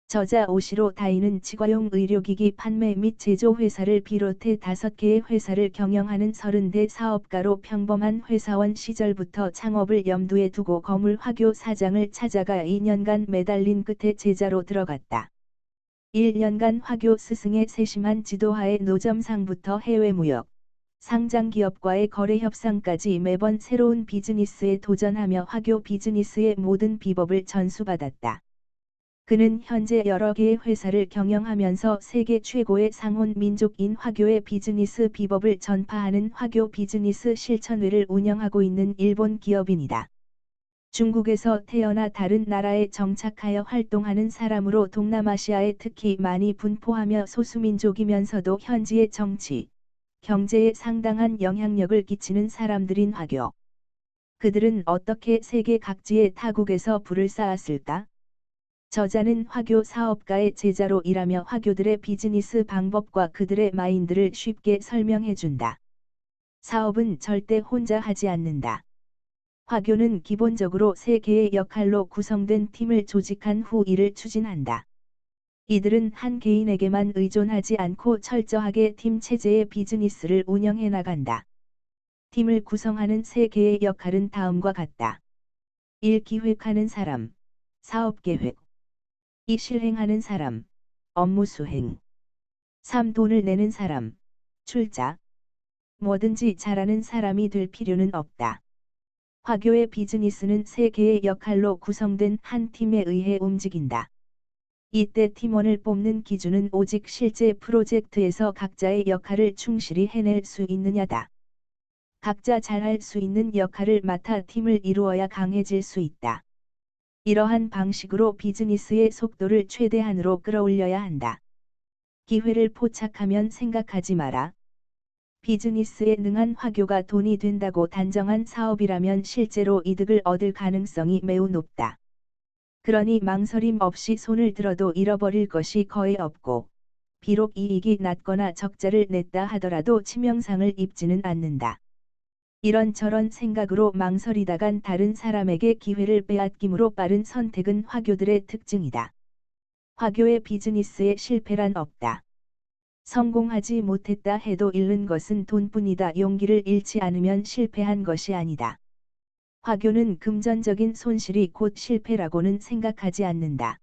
저자 오시로 다이는 치과용 의료기기 판매 및 제조 회사를 비롯해 5개의 회사를 경영하는 30대 사업가로 평범한 회사원 시절부터 창업을 염두에 두고 거물 화교 사장을 찾아가 2년간 매달린 끝에 제자로 들어갔다. 1년간 화교 스승의 세심한 지도하에 노점상부터 해외 무역, 상장 기업과의 거래 협상까지 매번 새로운 비즈니스에 도전하며 화교 비즈니스의 모든 비법을 전수받았다. 그는 현재 여러 개의 회사를 경영하면서 세계 최고의 상혼 민족인 화교의 비즈니스 비법을 전파하는 화교 비즈니스 실천회를 운영하고 있는 일본 기업인이다. 중국에서 태어나 다른 나라에 정착하여 활동하는 사람으로 동남아시아에 특히 많이 분포하며 소수민족이면서도 현지의 정치, 경제에 상당한 영향력을 끼치는 사람들인 화교. 그들은 어떻게 세계 각지의 타국에서 부를 쌓았을까? 저자는 화교 사업가의 제자로 일하며 화교들의 비즈니스 방법과 그들의 마인드를 쉽게 설명해준다. 사업은 절대 혼자 하지 않는다. 화교는 기본적으로 3개의 역할로 구성된 팀을 조직한 후 일을 추진한다. 이들은 한 개인에게만 의존하지 않고 철저하게 팀 체제의 비즈니스를 운영해 나간다. 팀을 구성하는 3개의 역할은 다음과 같다. 1. 기획하는 사람, 사업계획. 2. 실행하는 사람, 업무 수행. 3. 돈을 내는 사람, 출자. 뭐든지 잘하는 사람이 될 필요는 없다. 화교의 비즈니스는 3개의 역할로 구성된 한 팀에 의해 움직인다. 이때 팀원을 뽑는 기준은 오직 실제 프로젝트에서 각자의 역할을 충실히 해낼 수 있느냐다. 각자 잘할 수 있는 역할을 맡아 팀을 이루어야 강해질 수 있다. 이러한 방식으로 비즈니스의 속도를 최대한으로 끌어올려야 한다. 기회를 포착하면 생각하지 마라. 비즈니스에 능한 화교가 돈이 된다고 단정한 사업이라면 실제로 이득을 얻을 가능성이 매우 높다. 그러니 망설임 없이 손을 들어도 잃어버릴 것이 거의 없고, 비록 이익이 낮거나 적자를 냈다 하더라도 치명상을 입지는 않는다. 이런저런 생각으로 망설이다간 다른 사람에게 기회를 빼앗김으로 빠른 선택은 화교들의 특징이다. 화교의 비즈니스에 실패란 없다. 성공하지 못했다 해도 잃는 것은 돈뿐이다. 용기를 잃지 않으면 실패한 것이 아니다. 화교는 금전적인 손실이 곧 실패라고는 생각하지 않는다.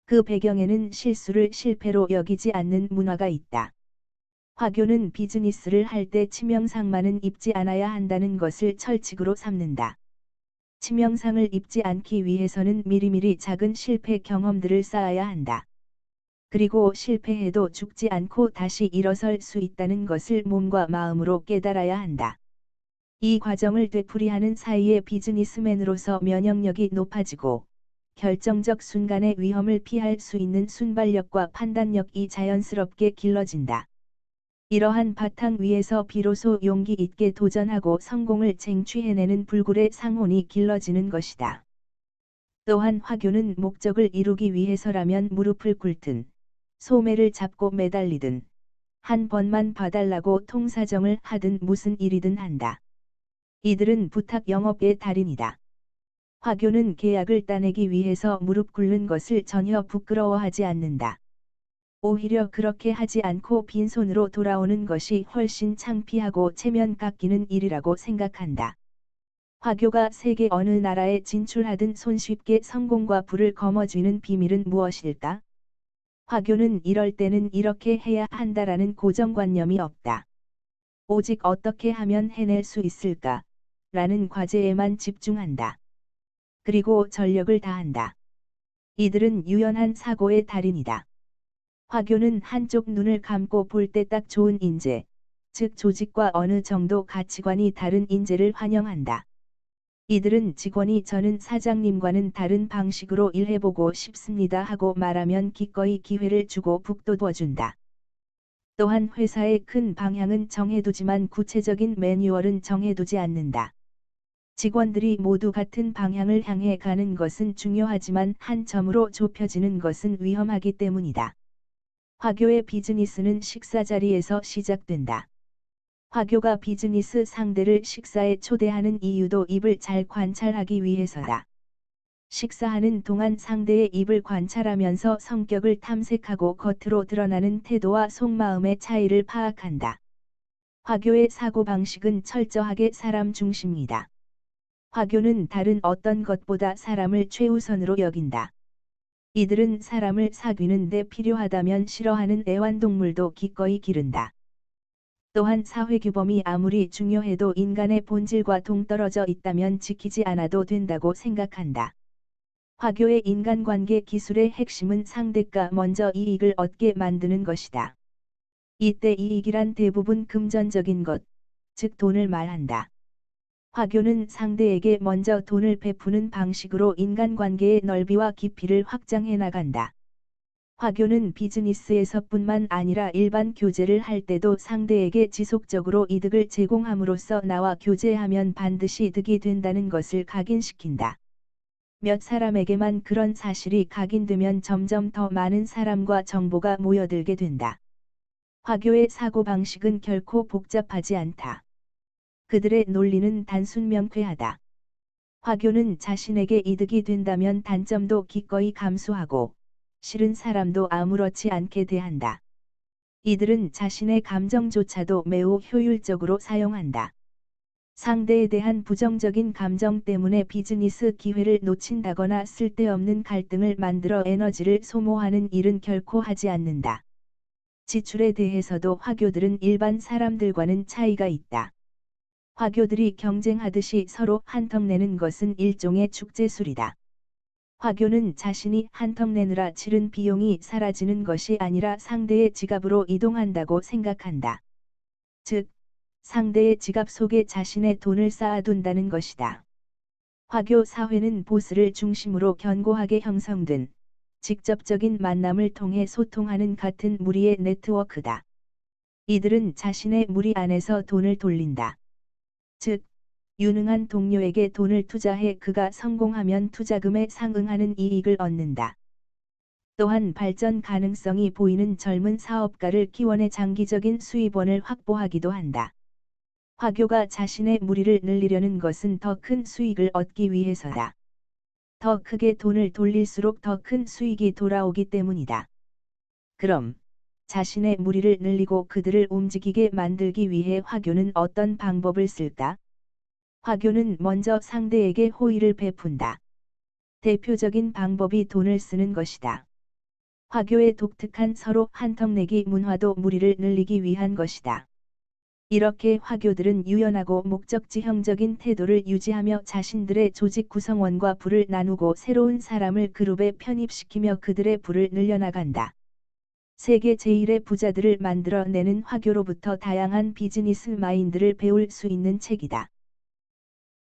그 배경에는 실수를 실패로 여기지 않는 문화가 있다. 화교는 비즈니스를 할 때 치명상만은 입지 않아야 한다는 것을 철칙으로 삼는다. 치명상을 입지 않기 위해서는 미리미리 작은 실패 경험들을 쌓아야 한다. 그리고 실패해도 죽지 않고 다시 일어설 수 있다는 것을 몸과 마음으로 깨달아야 한다. 이 과정을 되풀이하는 사이에 비즈니스맨으로서 면역력이 높아지고 결정적 순간의 위험을 피할 수 있는 순발력과 판단력이 자연스럽게 길러진다. 이러한 바탕 위에서 비로소 용기 있게 도전하고 성공을 쟁취해내는 불굴의 상혼이 길러지는 것이다. 또한 화교는 목적을 이루기 위해서라면 무릎을 꿇든 소매를 잡고 매달리든 한 번만 봐달라고 통사정을 하든 무슨 일이든 한다. 이들은 부탁 영업의 달인이다. 화교는 계약을 따내기 위해서 무릎 꿇는 것을 전혀 부끄러워하지 않는다. 오히려 그렇게 하지 않고 빈손으로 돌아오는 것이 훨씬 창피하고 체면 깎이는 일이라고 생각한다. 화교가 세계 어느 나라에 진출하든 손쉽게 성공과 부를 거머쥐는 비밀은 무엇일까? 화교는 이럴 때는 이렇게 해야 한다라는 고정관념이 없다. 오직 어떻게 하면 해낼 수 있을까? 라는 과제에만 집중한다. 그리고 전력을 다한다. 이들은 유연한 사고의 달인이다. 화교는 한쪽 눈을 감고 볼 때 딱 좋은 인재, 즉 조직과 어느 정도 가치관이 다른 인재를 환영한다. 이들은 직원이 저는 사장님과는 다른 방식으로 일해보고 싶습니다 하고 말하면 기꺼이 기회를 주고 북돋워준다. 또한 회사의 큰 방향은 정해두지만 구체적인 매뉴얼은 정해두지 않는다. 직원들이 모두 같은 방향을 향해 가는 것은 중요하지만 한 점으로 좁혀지는 것은 위험하기 때문이다. 화교의 비즈니스는 식사 자리에서 시작된다. 화교가 비즈니스 상대를 식사에 초대하는 이유도 입을 잘 관찰하기 위해서다. 식사하는 동안 상대의 입을 관찰하면서 성격을 탐색하고 겉으로 드러나는 태도와 속마음의 차이를 파악한다. 화교의 사고방식은 철저하게 사람 중심이다. 화교는 다른 어떤 것보다 사람을 최우선으로 여긴다. 이들은 사람을 사귀는 데 필요하다면 싫어하는 애완동물도 기꺼이 기른다. 또한 사회규범이 아무리 중요해도 인간의 본질과 동떨어져 있다면 지키지 않아도 된다고 생각한다. 화교의 인간관계 기술의 핵심은 상대가 먼저 이익을 얻게 만드는 것이다. 이때 이익이란 대부분 금전적인 것, 즉 돈을 말한다. 화교는 상대에게 먼저 돈을 베푸는 방식으로 인간관계의 넓이와 깊이를 확장해 나간다. 화교는 비즈니스에서뿐만 아니라 일반 교제를 할 때도 상대에게 지속적으로 이득을 제공함으로써 나와 교제하면 반드시 득이 된다는 것을 각인시킨다. 몇 사람에게만 그런 사실이 각인되면 점점 더 많은 사람과 정보가 모여들게 된다. 화교의 사고방식은 결코 복잡하지 않다. 그들의 논리는 단순 명쾌하다. 화교는 자신에게 이득이 된다면 단점도 기꺼이 감수하고 싫은 사람도 아무렇지 않게 대한다. 이들은 자신의 감정조차도 매우 효율적으로 사용한다. 상대에 대한 부정적인 감정 때문에 비즈니스 기회를 놓친다거나 쓸데없는 갈등을 만들어 에너지를 소모하는 일은 결코 하지 않는다. 지출에 대해서도 화교들은 일반 사람들과는 차이가 있다. 화교들이 경쟁하듯이 서로 한턱 내는 것은 일종의 축제술이다. 화교는 자신이 한턱 내느라 치른 비용이 사라지는 것이 아니라 상대의 지갑으로 이동한다고 생각한다. 즉, 상대의 지갑 속에 자신의 돈을 쌓아둔다는 것이다. 화교 사회는 보스를 중심으로 견고하게 형성된 직접적인 만남을 통해 소통하는 같은 무리의 네트워크다. 이들은 자신의 무리 안에서 돈을 돌린다. 즉, 유능한 동료에게 돈을 투자해 그가 성공하면 투자금에 상응하는 이익을 얻는다. 또한 발전 가능성이 보이는 젊은 사업가를 기원해 장기적인 수입원을 확보하기도 한다. 화교가 자신의 무리를 늘리려는 것은 더 큰 수익을 얻기 위해서다. 더 크게 돈을 돌릴수록 더 큰 수익이 돌아오기 때문이다. 그럼 자신의 무리를 늘리고 그들을 움직이게 만들기 위해 화교는 어떤 방법을 쓸까? 화교는 먼저 상대에게 호의를 베푼다. 대표적인 방법이 돈을 쓰는 것이다. 화교의 독특한 서로 한턱내기 문화도 무리를 늘리기 위한 것이다. 이렇게 화교들은 유연하고 목적지형적인 태도를 유지하며 자신들의 조직 구성원과 부를 나누고 새로운 사람을 그룹에 편입시키며 그들의 부를 늘려나간다. 세계 제1의 부자들을 만들어내는 화교로부터 다양한 비즈니스 마인드를 배울 수 있는 책이다.